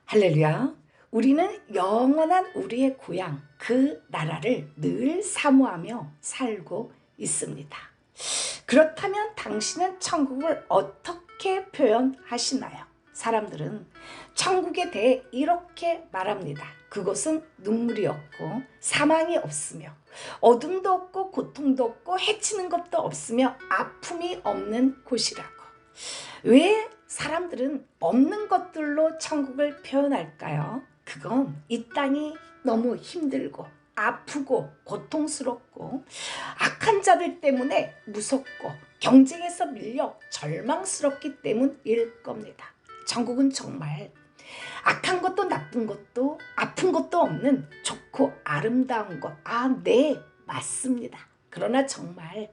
할렐루야. 우리는 영원한 우리의 고향, 그 나라를 늘 사모하며 살고 있습니다. 그렇다면 당신은 천국을 어떻게 표현하시나요? 사람들은 천국에 대해 이렇게 말합니다. 그곳은 눈물이 없고 사망이 없으며 어둠도 없고 고통도 없고 해치는 것도 없으며 아픔이 없는 곳이라고. 왜 사람들은 없는 것들로 천국을 표현할까요? 그건 이 땅이 너무 힘들고 아프고 고통스럽고 악한 자들 때문에 무섭고 경쟁에서 밀려 절망스럽기 때문일 겁니다. 천국은 정말 악한 것도 나쁜 것도 아픈 것도 없는 좋고 아름다운 것. 네, 맞습니다. 그러나 정말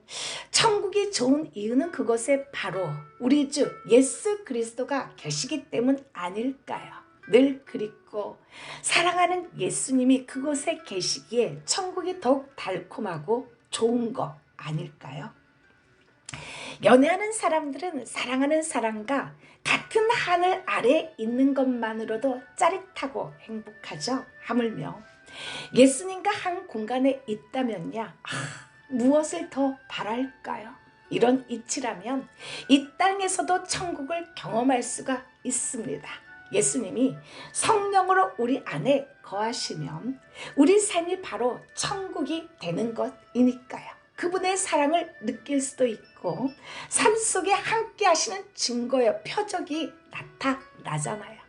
천국이 좋은 이유는 그것에 바로 우리 주 예수 그리스도가 계시기 때문 아닐까요? 늘 그립고 사랑하는 예수님이 그곳에 계시기에 천국이 더욱 달콤하고 좋은 거 아닐까요? 연애하는 사람들은 사랑하는 사람과 같은 하늘 아래 있는 것만으로도 짜릿하고 행복하죠. 하물며 예수님과 한 공간에 있다면야 무엇을 더 바랄까요? 이런 이치라면 이 땅에서도 천국을 경험할 수가 있습니다. 예수님이 성령으로 우리 안에 거하시면 우리 삶이 바로 천국이 되는 것이니까요. 그분의 사랑을 느낄 수도 있고 삶 속에 함께 하시는 증거의 표적이 나타나잖아요.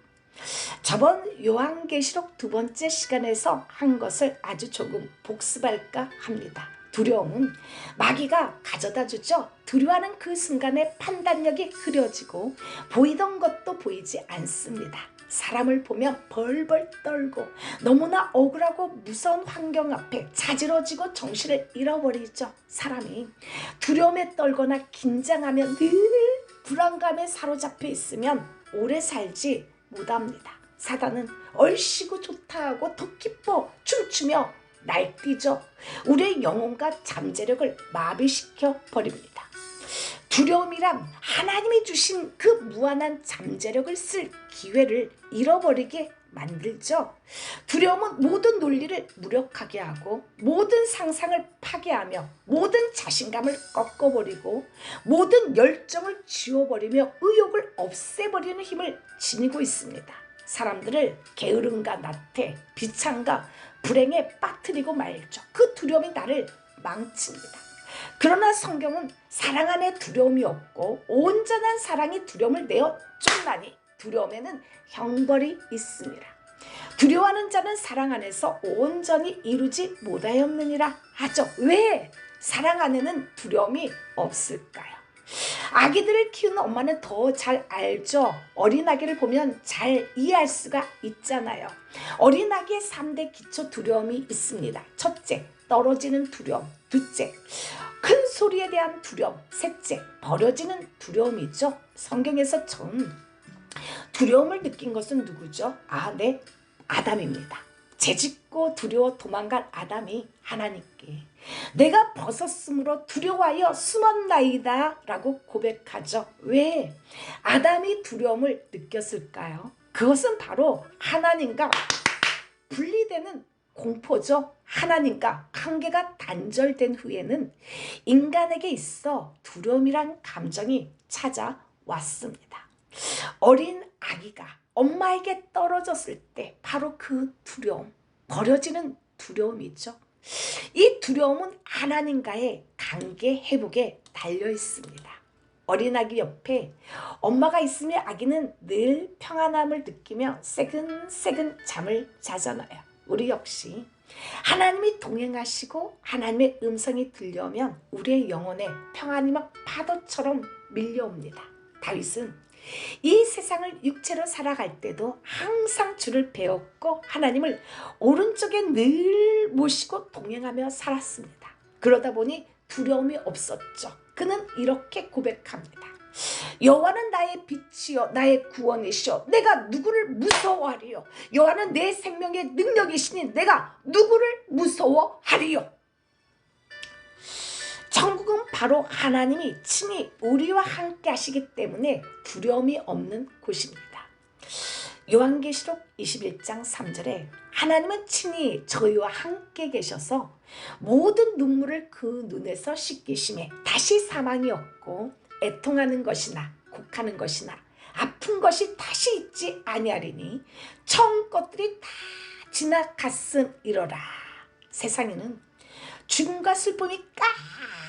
저번 요한계시록 2번째 시간에서 한 것을 아주 조금 복습할까 합니다. 두려움은 마귀가 가져다 주죠. 두려워하는 그 순간에 판단력이 흐려지고 보이던 것도 보이지 않습니다. 사람을 보면 벌벌 떨고 너무나 억울하고 무서운 환경 앞에 자지러지고 정신을 잃어버리죠. 사람이 두려움에 떨거나 긴장하며 늘 불안감에 사로잡혀 있으면 오래 살지 못합니다. 사단은 얼씨구 좋다 하고 더 기뻐 춤추며 날뛰죠. 우리의 영혼과 잠재력을 마비시켜 버립니다. 두려움이란 하나님이 주신 그 무한한 잠재력을 쓸 기회를 잃어버리게 만들죠. 두려움은 모든 논리를 무력하게 하고 모든 상상을 파괴하며 모든 자신감을 꺾어버리고 모든 열정을 지워버리며 의욕을 없애버리는 힘을 지니고 있습니다. 사람들을 게으름과 나태, 비참과 불행에 빠뜨리고 말죠. 그 두려움이 나를 망칩니다. 그러나 성경은 사랑 안에 두려움이 없고 온전한 사랑이 두려움을 내어 쫓나니 두려움에는 형벌이 있습니다. 두려워하는 자는 사랑 안에서 온전히 이루지 못하였느니라 하죠. 왜 사랑 안에는 두려움이 없을까요? 아기들을 키우는 엄마는 더 잘 알죠. 어린아기를 보면 잘 이해할 수가 있잖아요. 어린아기의 3대 기초 두려움이 있습니다. 첫째, 떨어지는 두려움. 둘째, 큰 소리에 대한 두려움. 셋째, 버려지는 두려움이죠. 성경에서 처음 두려움을 느낀 것은 누구죠? 네, 아담입니다. 죄짓고 두려워 도망간 아담이 하나님께 내가 벗었으므로 두려워하여 숨었나이다 라고 고백하죠. 왜 아담이 두려움을 느꼈을까요? 그것은 바로 하나님과 분리되는 공포죠. 하나님과 관계가 단절된 후에는 인간에게 있어 두려움이란 감정이 찾아왔습니다. 어린 아기가 엄마에게 떨어졌을 때 바로 그 두려움, 버려지는 두려움이죠. 이 두려움은 하나님과의 관계 회복에 달려 있습니다. 어린아기 옆에 엄마가 있으면 아기는 늘 평안함을 느끼며 새근새근 잠을 자잖아요. 우리 역시 하나님이 동행하시고 하나님의 음성이 들려오면 우리의 영혼에 평안이 막 파도처럼 밀려옵니다. 다윗은 이 세상을 육체로 살아갈 때도 항상 주를 배웠고 하나님을 오른쪽에 늘 모시고 동행하며 살았습니다. 그러다 보니 두려움이 없었죠. 그는 이렇게 고백합니다. 여호와는 나의 빛이요 나의 구원이시오 내가 누구를 무서워하리요. 여호와는 내 생명의 능력이시니 내가 누구를 무서워하리요. 천국은 바로 하나님이 친히 우리와 함께 하시기 때문에 두려움이 없는 곳입니다. 요한계시록 21장 3절에 하나님은 친히 저희와 함께 계셔서 모든 눈물을 그 눈에서 씻기심에 다시 사망이 없고 애통하는 것이나 곡하는 것이나 아픈 것이 다시 있지 아니하리니 처음 것들이 다 지나갔음이로라. 세상에는 죽음과 슬픔이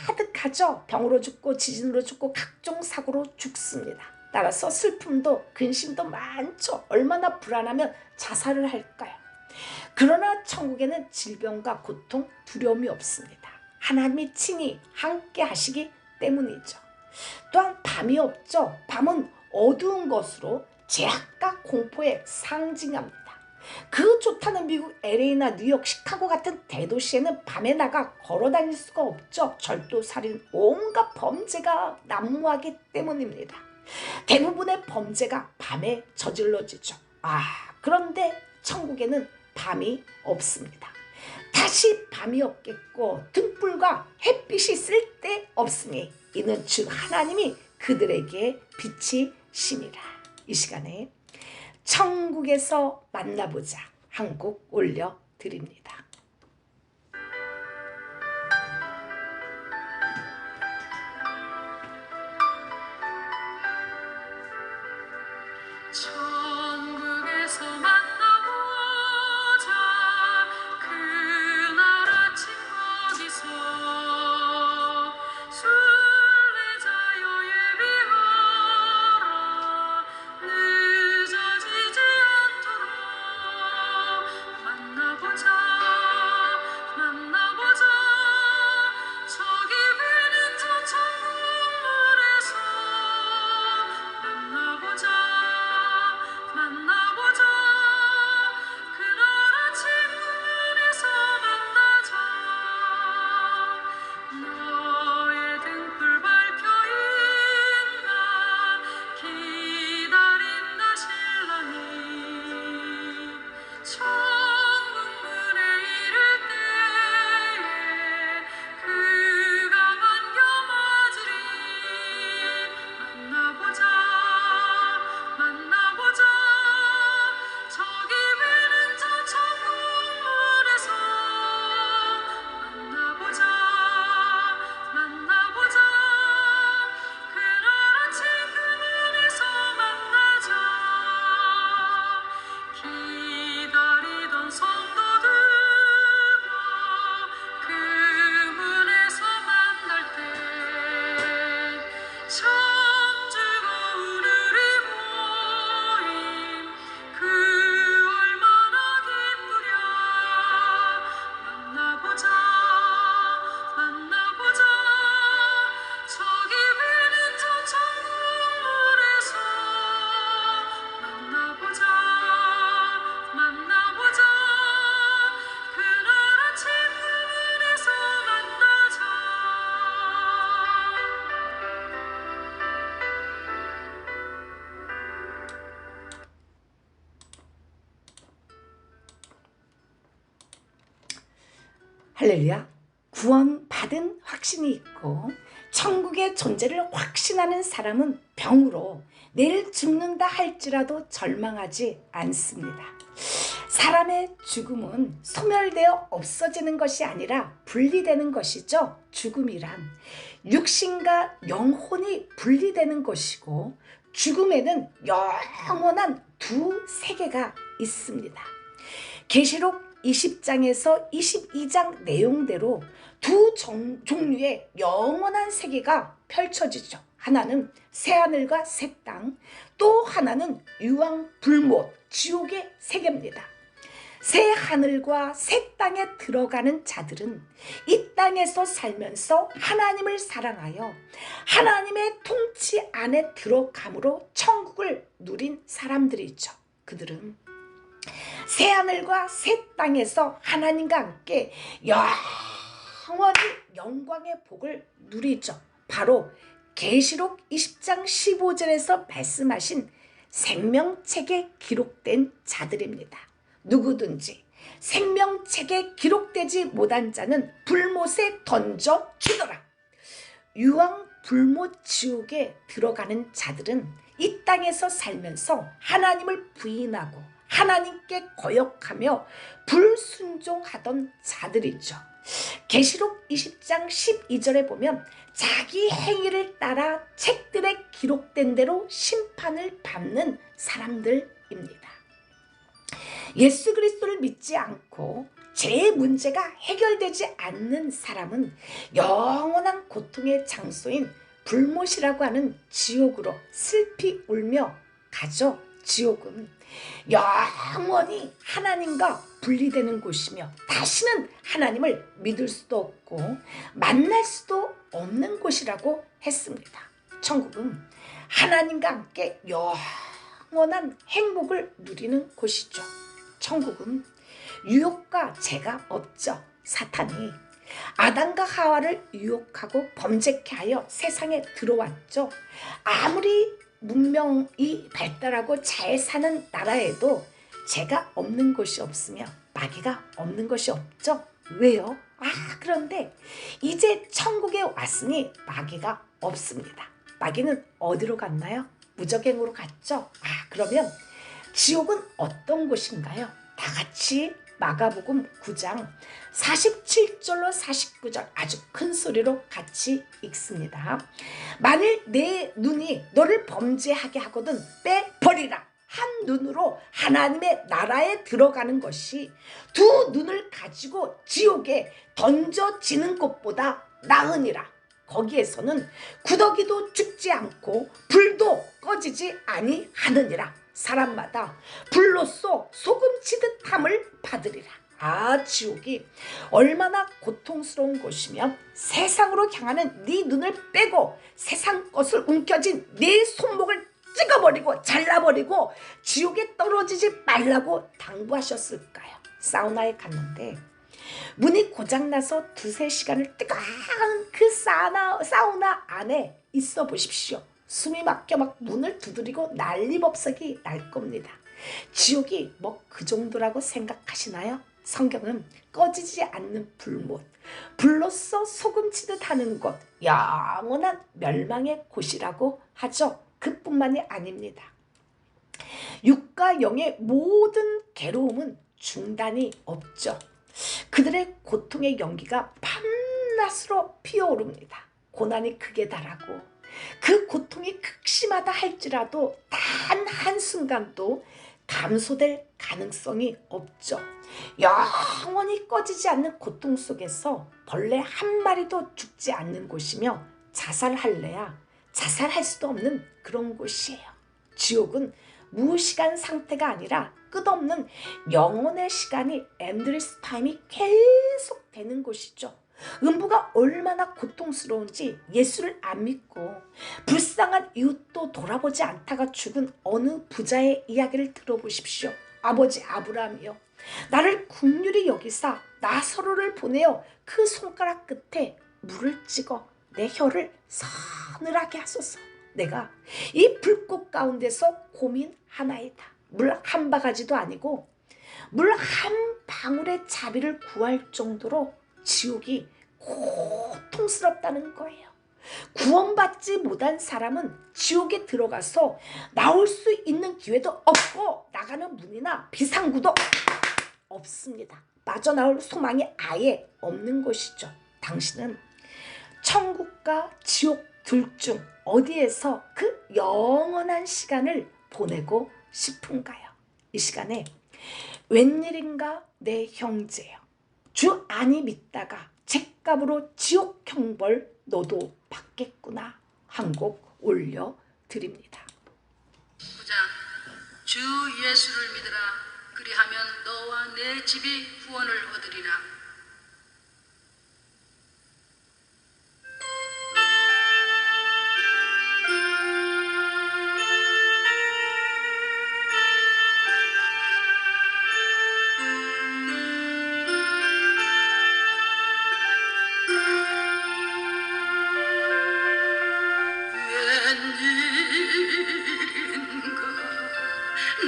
가득하죠. 병으로 죽고 지진으로 죽고 각종 사고로 죽습니다. 따라서 슬픔도 근심도 많죠. 얼마나 불안하면 자살을 할까요? 그러나 천국에는 질병과 고통, 두려움이 없습니다. 하나님이 친히 함께 하시기 때문이죠. 또한 밤이 없죠. 밤은 어두운 것으로 제약과 공포에 상징합니다. 그 좋다는 미국 LA나 뉴욕, 시카고 같은 대도시에는 밤에 나가 걸어다닐 수가 없죠. 절도, 살인, 온갖 범죄가 난무하기 때문입니다. 대부분의 범죄가 밤에 저질러지죠. 그런데 천국에는 밤이 없습니다. 다시 밤이 없겠고 등불과 햇빛이 쓸데없으니 이는 주 하나님이 그들에게 빛이심이라. 이 시간에 천국에서 만나보자 한 곡 올려드립니다. 천국에서 만나보자 그 나라 친구디서 순례자여 예비하라 늦어지지 않도록 만나보자 만나보자 저기 비는 저 천국문에서 만나보자 만나보자 그 나라 친구문에서 만나자 너의 등불 밝혀있나 기다린다 신랑이 천국문에 이를 때에 그가 반겨 맞으리 만나보자 만나보자 저기 비는 저 천국문에서 만나보자 만나보자 그 나라 친구문에서 만나자 기다리던 성도들과 그 문에서 만날 때 참주가 우르르 모임 그 얼마나 기쁘랴 만나보자 만나보자 저기 비는 저 천국문에서 만나보자 만나보자 그 나라 친구문에서 만나자 할렐루야. 구원받은 확신이 있고 천국의 존재를 확신하는 사람은 병으로 내일 죽는다 할지라도 절망하지 않습니다. 사람의 죽음은 소멸되어 없어지는 것이 아니라 분리되는 것이죠. 죽음이란 육신과 영혼이 분리되는 것이고 죽음에는 영원한 두 세계가 있습니다. 계시록 20장에서 22장 내용대로 두 종류의 영원한 세계가 펼쳐지죠. 하나는 새하늘과 새 땅, 또 하나는 유황불못, 지옥의 세계입니다. 새 하늘과 새 땅에 들어가는 자들은 이 땅에서 살면서 하나님을 사랑하여 하나님의 통치 안에 들어감으로 천국을 누린 사람들이죠. 그들은 새하늘과 새 땅에서 하나님과 함께 영원히 영광의 복을 누리죠. 바로 계시록 20장 15절에서 말씀하신 생명책에 기록된 자들입니다. 누구든지 생명책에 기록되지 못한 자는 불못에 던져 주더라. 유황 불못 지옥에 들어가는 자들은 이 땅에서 살면서 하나님을 부인하고 하나님께 거역하며 불순종하던 자들이죠. 계시록 20장 12절에 보면 자기 행위를 따라 책들에 기록된 대로 심판을 받는 사람들입니다. 예수 그리스도를 믿지 않고 죄의 문제가 해결되지 않는 사람은 영원한 고통의 장소인 불못이라고 하는 지옥으로 슬피 울며 가죠. 지옥은 영원히 하나님과 분리되는 곳이며 다시는 하나님을 믿을 수도 없고 만날 수도 없는 곳이라고 했습니다. 천국은 하나님과 함께 영원한 행복을 누리는 곳이죠. 천국은 유혹과 죄가 없죠. 사탄이 아담과 하와를 유혹하고 범죄케 하여 세상에 들어왔죠. 아무리 문명이 발달하고 잘 사는 나라에도 죄가 없는 곳이 없으며 마귀가 없는 것이 없죠. 왜요? 그런데 이제 천국에 왔으니 마귀가 없습니다. 마귀는 어디로 갔나요? 무적행으로 갔죠. 그러면 지옥은 어떤 곳인가요? 다 같이 마가복음 9장 47절로 49절 아주 큰 소리로 같이 읽습니다. 만일 내 눈이 너를 범죄하게 하거든 빼버리라. 한 눈으로 하나님의 나라에 들어가는 것이 두 눈을 가지고 지옥에 던져지는 것보다 나으니라. 거기에서는 구더기도 죽지 않고 불도 꺼지지 아니하느니라. 사람마다 불로써 소금치듯 함을 받으리라. 지옥이 얼마나 고통스러운 곳이면 세상으로 향하는 네 눈을 빼고 세상 것을 움켜쥔 네 손목을 찍어버리고 잘라버리고 지옥에 떨어지지 말라고 당부하셨을까요? 사우나에 갔는데 문이 고장나서 두세 시간을 뜨거운 그 사우나 안에 있어 보십시오. 숨이 막혀 막 문을 두드리고 난리법석이 날 겁니다. 지옥이 뭐 그 정도라고 생각하시나요? 성경은 꺼지지 않는 불못, 불로써 소금치듯 하는 곳, 영원한 멸망의 곳이라고 하죠. 그뿐만이 아닙니다. 육과 영의 모든 괴로움은 중단이 없죠. 그들의 고통의 연기가 밤낮으로 피어오릅니다. 고난이 극에 달하고 그 고통이 극심하다 할지라도 단 한순간도 감소될 가능성이 없죠. 영원히 꺼지지 않는 고통 속에서 벌레 한 마리도 죽지 않는 곳이며 자살할래야 자살할 수도 없는 그런 곳이에요. 지옥은 무시간 상태가 아니라 끝없는 영혼의 시간이 엔드리스 타임이 계속 되는 곳이죠. 음부가 얼마나 고통스러운지 예수를 안 믿고 불쌍한 이웃도 돌아보지 않다가 죽은 어느 부자의 이야기를 들어보십시오. 아버지 아브라함이요, 나를 긍휼히 여기사 나사로를 보내어 그 손가락 끝에 물을 찍어 내 혀를 서늘하게 하소서. 내가 이 불꽃 가운데서 고민하나이다. 물 한 바가지도 아니고 물 한 방울의 자비를 구할 정도로 지옥이 고통스럽다는 거예요. 구원받지 못한 사람은 지옥에 들어가서 나올 수 있는 기회도 없고 나가는 문이나 비상구도 없습니다. 빠져나올 소망이 아예 없는 것이죠. 당신은 천국과 지옥 둘 중 어디에서 그 영원한 시간을 보내고 싶은가요? 이 시간에 웬일인가 내 형제여, 주 안이 믿다가 죗값으로 지옥 형벌 너도 받겠구나 한 곡 올려드립니다. 9장 주 예수를 믿으라. 그리하면 너와 내 집이 구원을 얻으리라.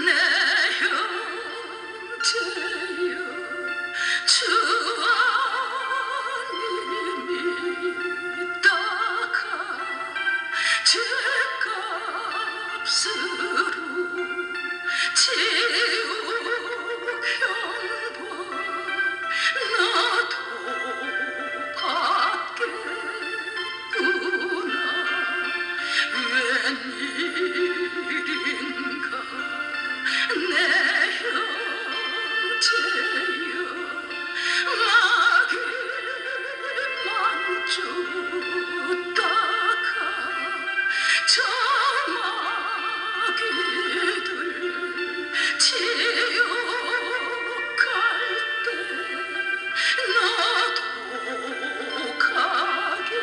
내 형제여 주 내 형제여 마귀만 쫓다가 저 마귀들 지옥갈 때 나도 가겠구나.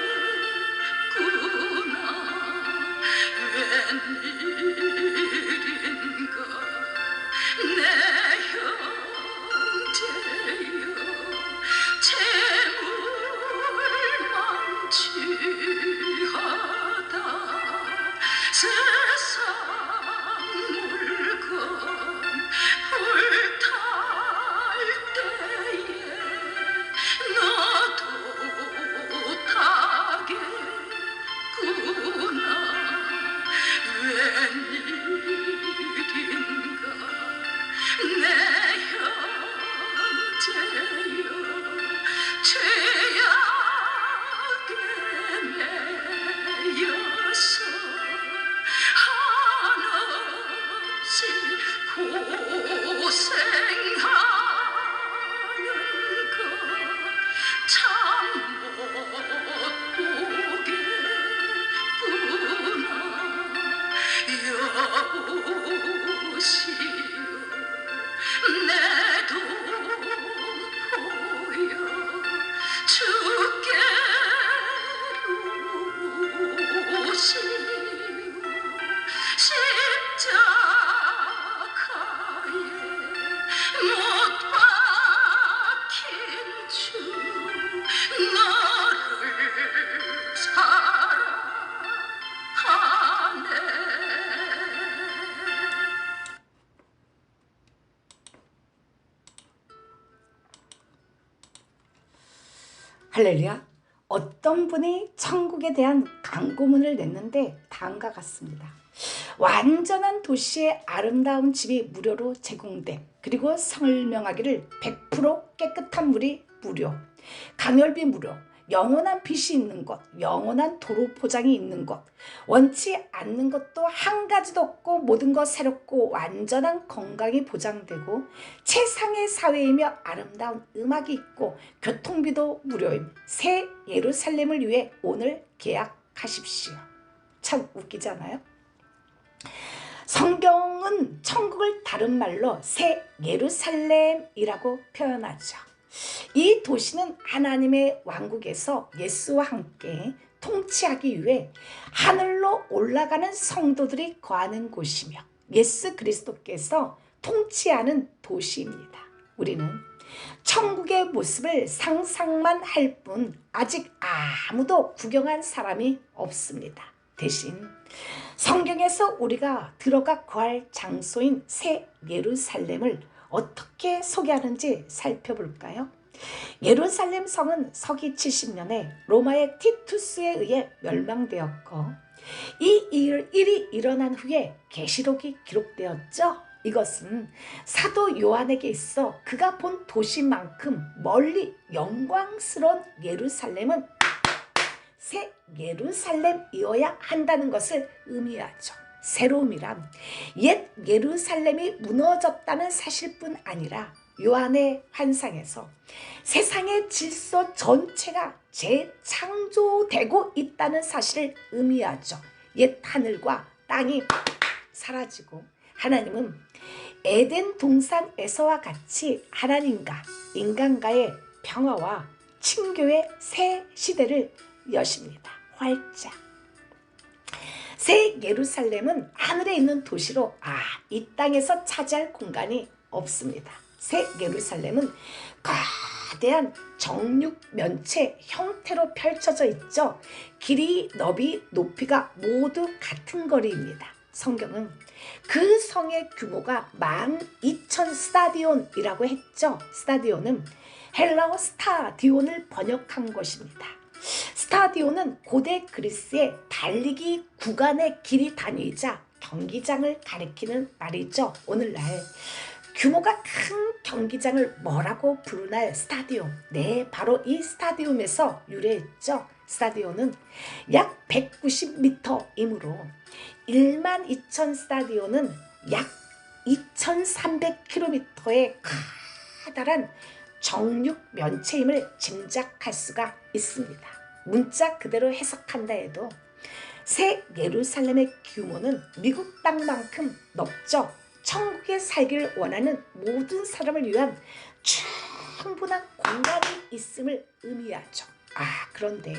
웬일인가 내 형제여 재물만 취하다 세상 물건 불탈 때에 나도 타겠구나. 웬일인가 내 형제여 죄악에 매여서 한없이 고생하는 것 참 못 보겠구나. 여보시오 내 돈 보여 주께로 오시오. 십자가에 못 박힌 주 나를 사랑하네. 할렐루야. 어떤 분이 천국에 대한 광고문을 냈는데 다음과 같습니다. 완전한 도시의 아름다운 집이 무료로 제공됨. 그리고 설명하기를 100% 깨끗한 물이 무료, 강열비 무료, 영원한 빛이 있는 것, 영원한 도로 포장이 있는 것, 원치 않는 것도 한 가지도 없고 모든 것 새롭고 완전한 건강이 보장되고 최상의 사회이며 아름다운 음악이 있고 교통비도 무료임. 새 예루살렘을 위해 오늘 계약하십시오. 참 웃기지 않아요? 성경은 천국을 다른 말로 새 예루살렘이라고 표현하죠. 이 도시는 하나님의 왕국에서 예수와 함께 통치하기 위해 하늘로 올라가는 성도들이 거하는 곳이며 예수 그리스도께서 통치하는 도시입니다. 우리는 천국의 모습을 상상만 할 뿐 아직 아무도 구경한 사람이 없습니다. 대신 성경에서 우리가 들어가 거할 장소인 새 예루살렘을 어떻게 소개하는지 살펴볼까요? 예루살렘 성은 서기 70년에 로마의 티투스에 의해 멸망되었고 이 일이 일어난 후에 계시록이 기록되었죠. 이것은 사도 요한에게 있어 그가 본 도시만큼 멀리 영광스러운 예루살렘은 새 예루살렘이어야 한다는 것을 의미하죠. 새로움이란 옛 예루살렘이 무너졌다는 사실뿐 아니라 요한의 환상에서 세상의 질서 전체가 재창조되고 있다는 사실을 의미하죠. 옛 하늘과 땅이 사라지고 하나님은 에덴 동산에서와 같이 하나님과 인간과의 평화와 친교의 새 시대를 여십니다. 활짝. 새 예루살렘은 하늘에 있는 도시로 이 땅에서 차지할 공간이 없습니다. 새 예루살렘은 거대한 정육면체 형태로 펼쳐져 있죠. 길이, 너비, 높이가 모두 같은 거리입니다. 성경은 그 성의 규모가 12,000 스타디온이라고 했죠. 스타디온은 헬라어 스타디온을 번역한 것입니다. 스타디온은 고대 그리스의 달리기 구간의 길이 단위이자 경기장을 가리키는 말이죠. 오늘날 규모가 큰 경기장을 뭐라고 부르나요? 스타디움. 네, 바로 이 스타디움에서 유래했죠. 스타디움은 약 190m이므로 12,000 스타디움은 약 2300km의 커다란 정육 면체임을 짐작할 수가 있습니다. 문자 그대로 해석한다 해도 새 예루살렘의 규모는 미국 땅만큼 넓죠. 천국에 살기를 원하는 모든 사람을 위한 충분한 공간이 있음을 의미하죠. 그런데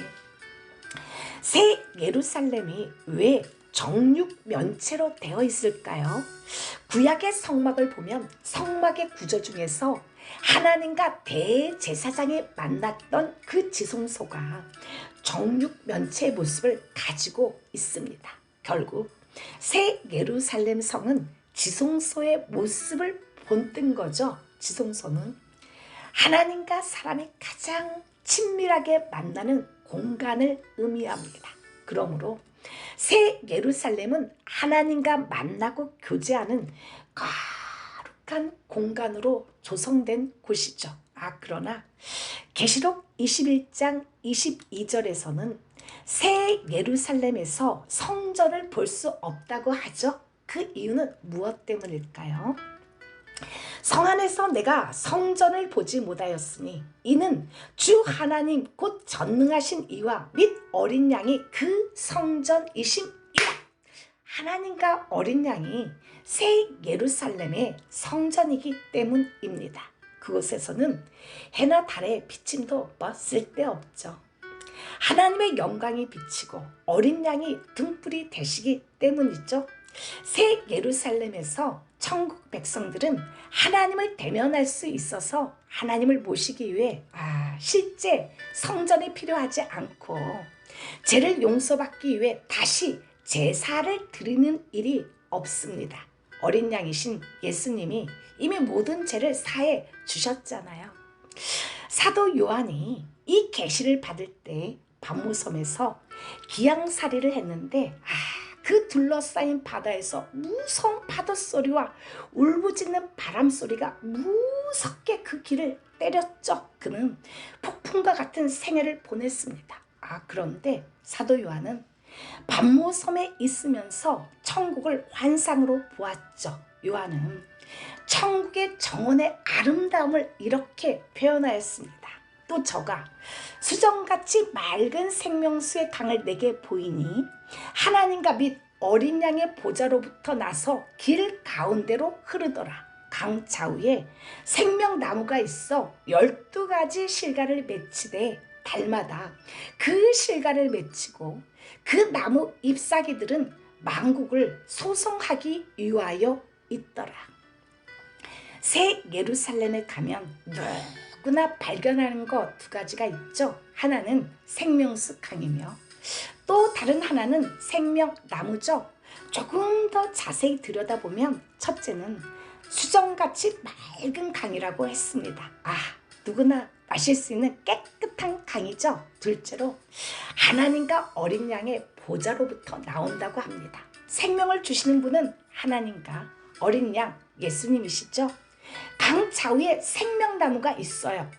새 예루살렘이 왜 정육 면체로 되어 있을까요? 구약의 성막을 보면 성막의 구조 중에서 하나님과 대제사장이 만났던 그 지성소가 정육 면체의 모습을 가지고 있습니다. 결국 새 예루살렘 성은 지성소의 모습을 본뜬 거죠. 지성소는 하나님과 사람이 가장 친밀하게 만나는 공간을 의미합니다. 그러므로 새 예루살렘은 하나님과 만나고 교제하는 거룩한 공간으로 조성된 곳이죠. 그러나 계시록 21장 22절에서는 새 예루살렘에서 성전을 볼 수 없다고 하죠. 그 이유는 무엇 때문일까요? 성 안에서 내가 성전을 보지 못하였으니 이는 주 하나님 곧 전능하신 이와 및 어린 양이 그 성전이심이라. 하나님과 어린 양이 새 예루살렘의 성전이기 때문입니다. 그곳에서는 해나 달의 비침도 쓸데없죠. 하나님의 영광이 비치고 어린 양이 등불이 되시기 때문이죠. 새 예루살렘에서 천국 백성들은 하나님을 대면할 수 있어서 하나님을 모시기 위해 실제 성전이 필요하지 않고 죄를 용서받기 위해 다시 제사를 드리는 일이 없습니다. 어린 양이신 예수님이 이미 모든 죄를 사해 주셨잖아요. 사도 요한이 이 계시를 받을 때 반모섬에서 기양살이를 했는데 그 둘러싸인 바다에서 무서운 파도소리와 울부짖는 바람소리가 무섭게 그 귀를 때렸죠. 그는 폭풍과 같은 생애를 보냈습니다. 그런데 사도 요한은 반모섬에 있으면서 천국을 환상으로 보았죠. 요한은 천국의 정원의 아름다움을 이렇게 표현하였습니다. 또 저가 수정같이 맑은 생명수의 강을 내게 보이니 하나님과 및 어린 양의 보좌로부터 나서 길 가운데로 흐르더라. 강 좌우에 생명나무가 있어 12가지 실과를 맺히되 달마다 그 실과를 맺히고 그 나무 잎사귀들은 만국을 소송하기 위하여 있더라. 새 예루살렘에 가면 누구나 발견하는 것 두 가지가 있죠. 하나는 생명수 강이며 또 다른 하나는 생명나무죠. 조금 더 자세히 들여다보면 첫째는 수정같이 맑은 강이라고 했습니다. 누구나 마실 수 있는 깨끗한 강이죠. 둘째로 하나님과 어린 양의 보좌로부터 나온다고 합니다. 생명을 주시는 분은 하나님과 어린 양 예수님이시죠. 강 좌우에 생명나무가 있어요.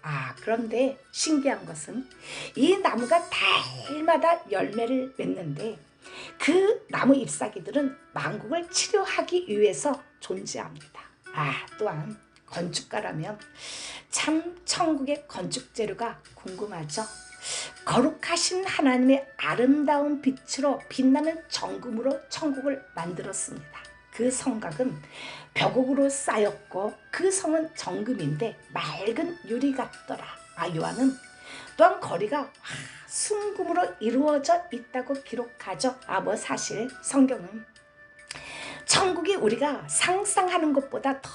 그런데 신기한 것은 이 나무가 달마다 열매를 맺는데 그 나무 잎사귀들은 만국을 치료하기 위해서 존재합니다. 또한 건축가라면 참 천국의 건축 재료가 궁금하죠. 거룩하신 하나님의 아름다운 빛으로 빛나는 정금으로 천국을 만들었습니다. 그 성곽은 벽옥으로 쌓였고 그 성은 정금인데 맑은 유리 같더라. 요한은 또한 거리가 순금으로 이루어져 있다고 기록하죠. 사실 성경은 천국이 우리가 상상하는 것보다 더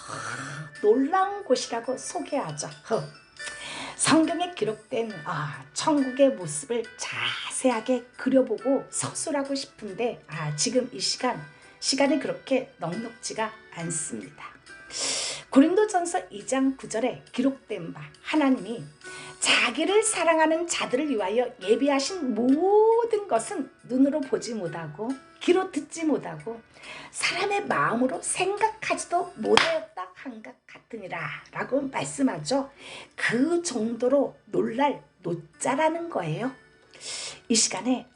놀라운 곳이라고 소개하죠. 성경에 기록된 천국의 모습을 자세하게 그려보고 서술하고 싶은데 지금 이 시간이 그렇게 넉넉지가 않습니다. 고린도전서 2장 9절에 기록된 바 하나님이 자기를 사랑하는 자들을 위하여 예비하신 모든 것은 눈으로 보지 못하고 귀로 듣지 못하고 사람의 마음으로 생각하지도 못하였다 한 것 같으니라 라고 말씀하죠. 그 정도로 놀랄 노자라는 거예요. 이 시간에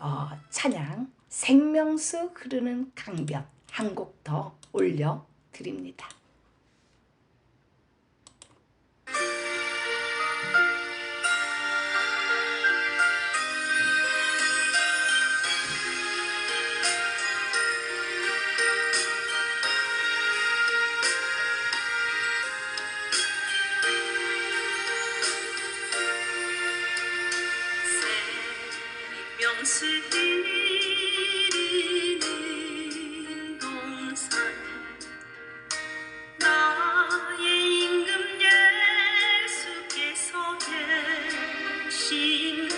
찬양 생명수 흐르는 강변 한 곡 더 올려드립니다. 연수 흐르는 동산 나의 임금 예수께서 계신 곳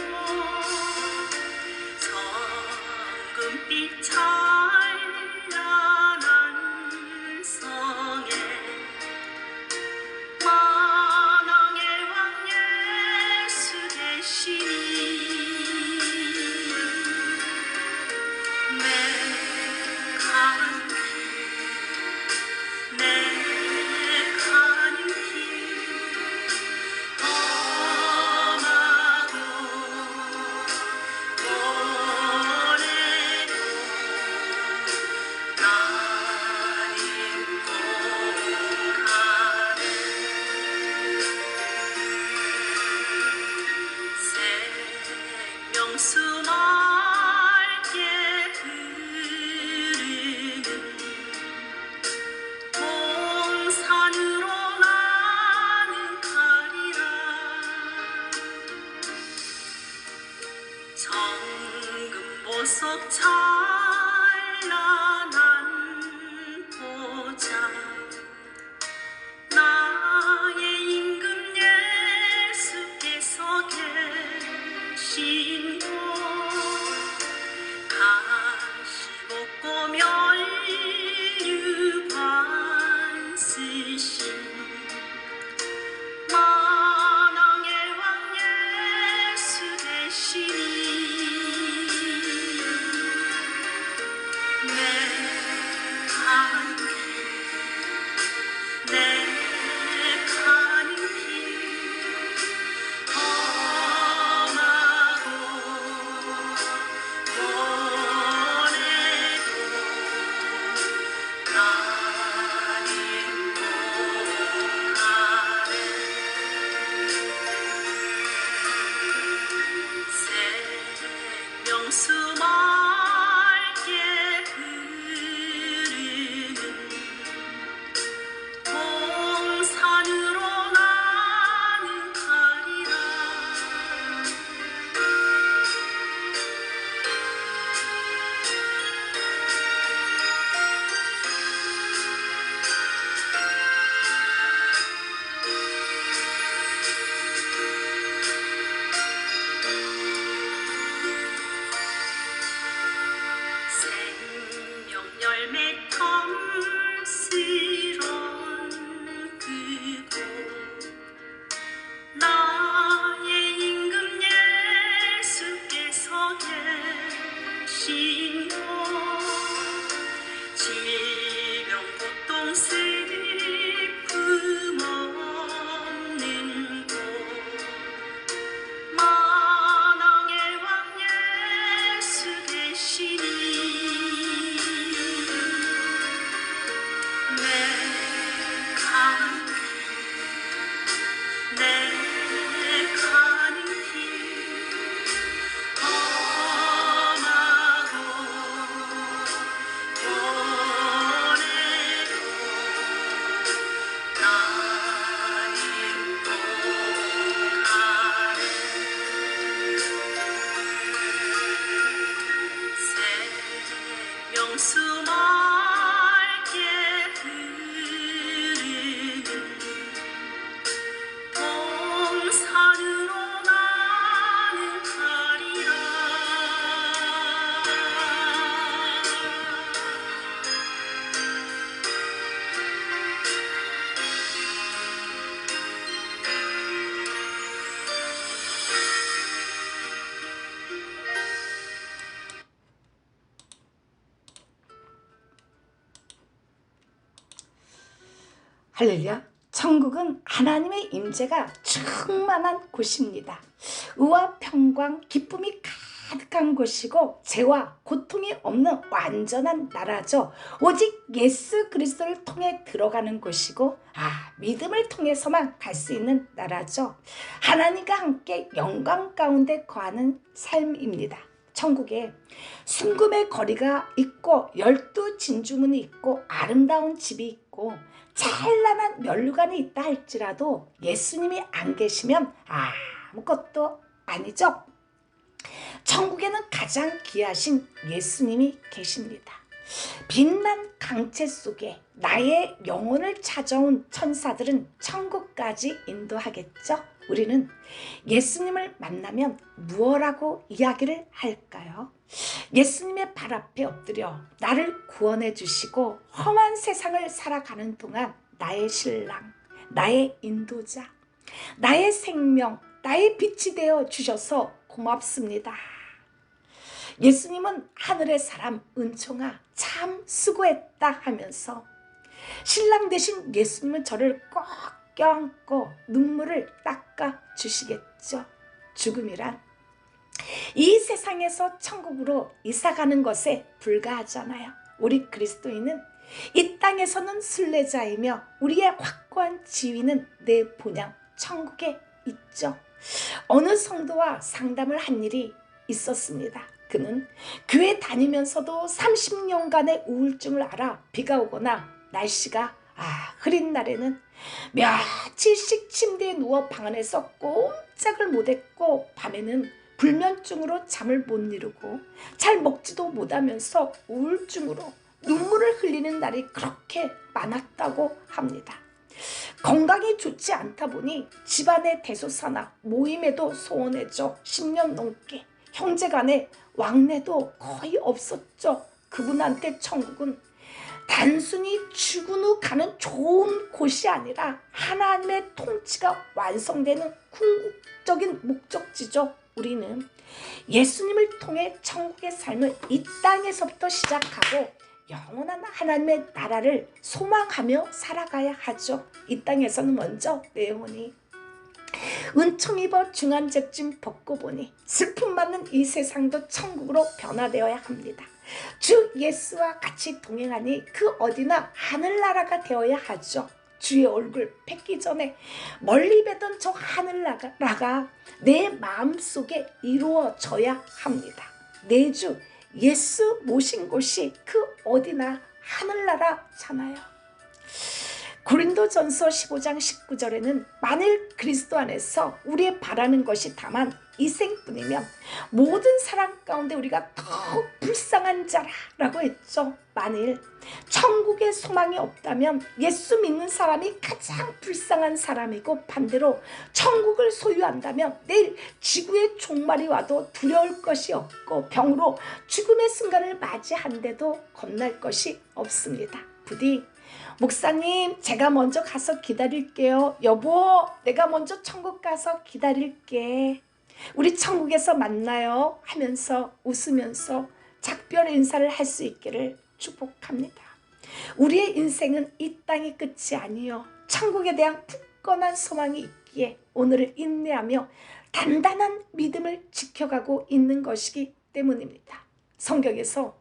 성금빛 찬란한 성에 만왕의 왕 예수 계시니 내 가는 내 가는 길 험하고 오래도 나는 꼭 가네 생명수 맑게 흐르는 동산으로 나는 가리라 정금 보석 찬란한 보좌 나의 임금 예수께서 계신 곳 가시복고 면류관 쓰신 만왕의 왕 예수 되시니 내 가는 내 가는 길 험하고 오래도 나는 꼭 가네 생명수 맑게 흐르는 동산으로 나는 가리라 생명 열매 탐스런 그곳 나의 임금 예수께서 계신 곳 질병 고통 슬픔 없는 곳 만왕의 왕 예수 되시니 내 가는 내 가는 길 험하고 오래도 나는 꼭 가네 생명수 맑게 흐르는 동산으로 나는 가리라 할렐루야. 천국은 하나님의 임재가 충만한 곳입니다. 의와 평강, 기쁨이 가득한 곳이고 죄와 고통이 없는 완전한 나라죠. 오직 예수 그리스도를 통해 들어가는 곳이고 믿음을 통해서만 갈 수 있는 나라죠. 하나님과 함께 영광 가운데 거하는 삶입니다. 천국에 순금의 거리가 있고 12 진주문이 있고 아름다운 집이 있고 찬란한 면류관이 있다 할지라도 예수님이 안 계시면 아무것도 아니죠. 천국에는 가장 귀하신 예수님이 계십니다. 빛난 강체 속에 나의 영혼을 찾아온 천사들은 천국까지 인도하겠죠. 우리는 예수님을 만나면 무엇라고 이야기를 할까요? 예수님의 발 앞에 엎드려 나를 구원해 주시고 험한 세상을 살아가는 동안 나의 신랑, 나의 인도자, 나의 생명, 나의 빛이 되어 주셔서 고맙습니다. 예수님은 하늘의 사람 은총아 참 수고했다 하면서 신랑 되신 예수님은 저를 꼭 껴안고 눈물을 닦아 주시겠죠. 죽음이란 이 세상에서 천국으로 이사가는 것에 불과하잖아요. 우리 그리스도인은 이 땅에서는 순례자이며 우리의 확고한 지위는 내 본향 천국에 있죠. 어느 성도와 상담을 한 일이 있었습니다. 그는 교회 다니면서도 30년간의 우울증을 앓아 비가 오거나 날씨가 흐린 날에는 며칠씩 침대에 누워 방 안에서 꼼짝을 못했고 밤에는 불면증으로 잠을 못 이루고 잘 먹지도 못하면서 우울증으로 눈물을 흘리는 날이 그렇게 많았다고 합니다. 건강이 좋지 않다 보니 집안의 대소사나 모임에도 소원해져 10년 넘게 형제간의 왕래도 거의 없었죠. 그분한테 천국은 단순히 죽은 후 가는 좋은 곳이 아니라 하나님의 통치가 완성되는 궁극적인 목적지죠. 우리는 예수님을 통해 천국의 삶을 이 땅에서부터 시작하고 영원한 하나님의 나라를 소망하며 살아가야 하죠. 이 땅에서는 먼저 내 영혼이 은총 입어 중한잭짐 벗고 보니 슬픔 많은 이 세상도 천국으로 변화되어야 합니다. 주 예수와 같이 동행하니 그 어디나 하늘나라가 되어야 하죠. 주의 얼굴 뵙기 전에 멀리 뵈던 저 하늘나라가 내 마음속에 이루어져야 합니다. 내 주 예수 모신 곳이 그 어디나 하늘나라잖아요. 고린도전서 15장 19절에는 만일 그리스도 안에서 우리의 바라는 것이 다만 이생뿐이면 모든 사람 가운데 우리가 더욱 불쌍한 자라라고 했죠. 만일 천국의 소망이 없다면 예수 믿는 사람이 가장 불쌍한 사람이고 반대로 천국을 소유한다면 내일 지구의 종말이 와도 두려울 것이 없고 병으로 죽음의 순간을 맞이한데도 겁날 것이 없습니다. 부디 목사님 제가 먼저 가서 기다릴게요. 여보 내가 먼저 천국 가서 기다릴게. 우리 천국에서 만나요 하면서 웃으면서 작별 인사를 할 수 있기를 축복합니다. 우리의 인생은 이 땅이 끝이 아니요 천국에 대한 굳건한 소망이 있기에 오늘을 인내하며 단단한 믿음을 지켜가고 있는 것이기 때문입니다. 성경에서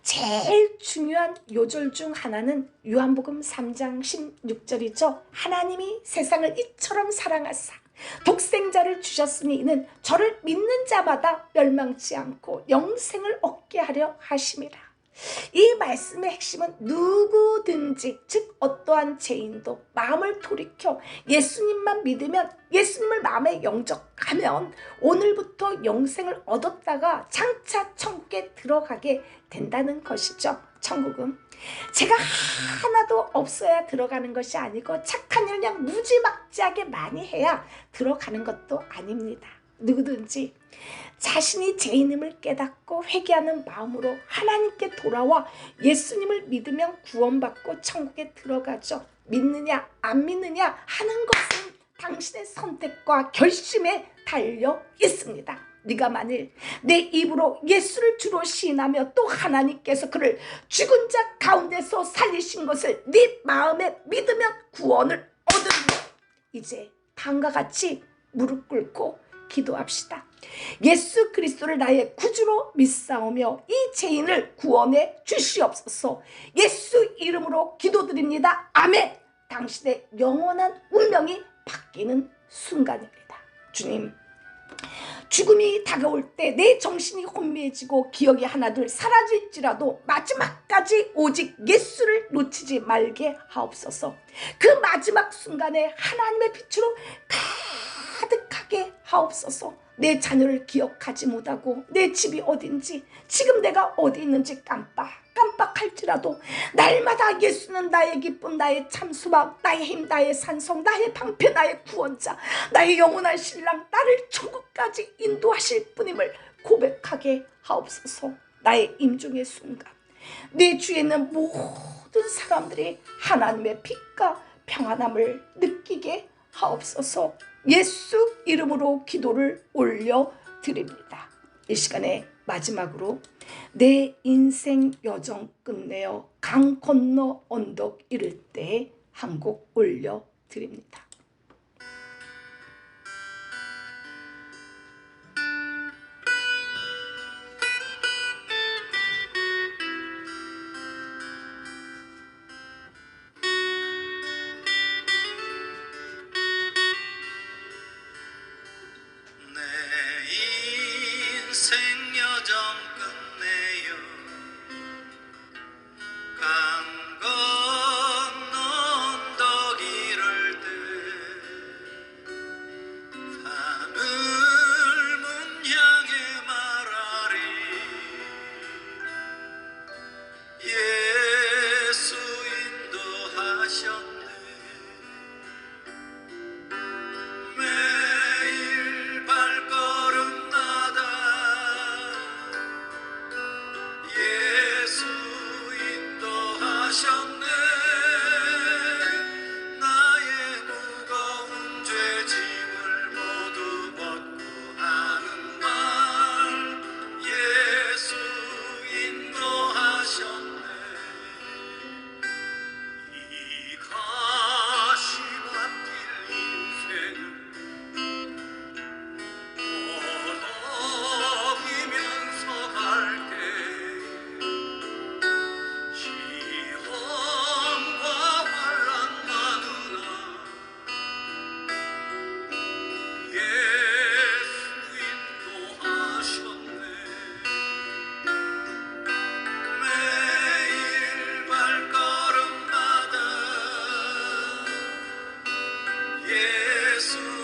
제일 중요한 요절 중 하나는 요한복음 3장 16절이죠. 하나님이 세상을 이처럼 사랑하사 독생자를 주셨으니 이는 저를 믿는 자마다 멸망치 않고 영생을 얻게 하려 하심이라. 이 말씀의 핵심은 누구든지 즉 어떠한 죄인도 마음을 돌이켜 예수님만 믿으면 예수님을 마음에 영접하면 오늘부터 영생을 얻었다가 장차 천국에 들어가게 된다는 것이죠. 천국은 제가 하나도 없어야 들어가는 것이 아니고 착한 일 그냥 무지막지하게 많이 해야 들어가는 것도 아닙니다. 누구든지 자신이 죄인임을 깨닫고 회개하는 마음으로 하나님께 돌아와 예수님을 믿으면 구원받고 천국에 들어가죠. 믿느냐 안 믿느냐 하는 것은 당신의 선택과 결심에 달려 있습니다. 네가 만일 내 입으로 예수를 주로 시인하며 또 하나님께서 그를 죽은 자 가운데서 살리신 것을 네 마음에 믿으면 구원을 얻으리라. 이제 다음과 같이 무릎 꿇고 기도합시다. 예수 그리스도를 나의 구주로 믿사오며 이 죄인을 구원해 주시옵소서. 예수 이름으로 기도드립니다. 아멘. 당신의 영원한 운명이 바뀌는 순간입니다. 주님, 죽음이 다가올 때 내 정신이 혼미해지고 기억이 하나둘 사라질지라도 마지막까지 오직 예수를 놓치지 말게 하옵소서. 그 마지막 순간에 하나님의 빛으로 가득하게 하옵소서. 내 자녀를 기억하지 못하고 내 집이 어딘지, 지금 내가 어디 있는지 깜빡할지라도 날마다 예수는 나의 기쁨, 나의 참수막, 나의 힘, 나의 산성, 나의 방패, 나의 구원자, 나의 영원한 신랑, 나를 천국까지 인도하실 분임을 고백하게 하옵소서. 나의 임종의 순간 내 주위에 있는 모든 사람들이 하나님의 빛과 평안함을 느끼게 하옵소서. 예수 이름으로 기도를 올려드립니다. 이 시간에 마지막으로 내 인생 여정 끝내어 강 건너 언덕 이를 때 한 곡 올려드립니다. 인생 여정 끝내요 강 건너 언덕 이를 때 하늘문 향해 말하리 예수 인도하셨네 매일 발걸음마다 예수 인도하셨네 나의 무거운 죄짐을 모두 벗고 하는 말 예수 인도하셨네 이 가시밭길 인생을 어덕이면서 갈 때 시험과 환난 많으나 예수 인도하셨네 매일 발걸음마다 예수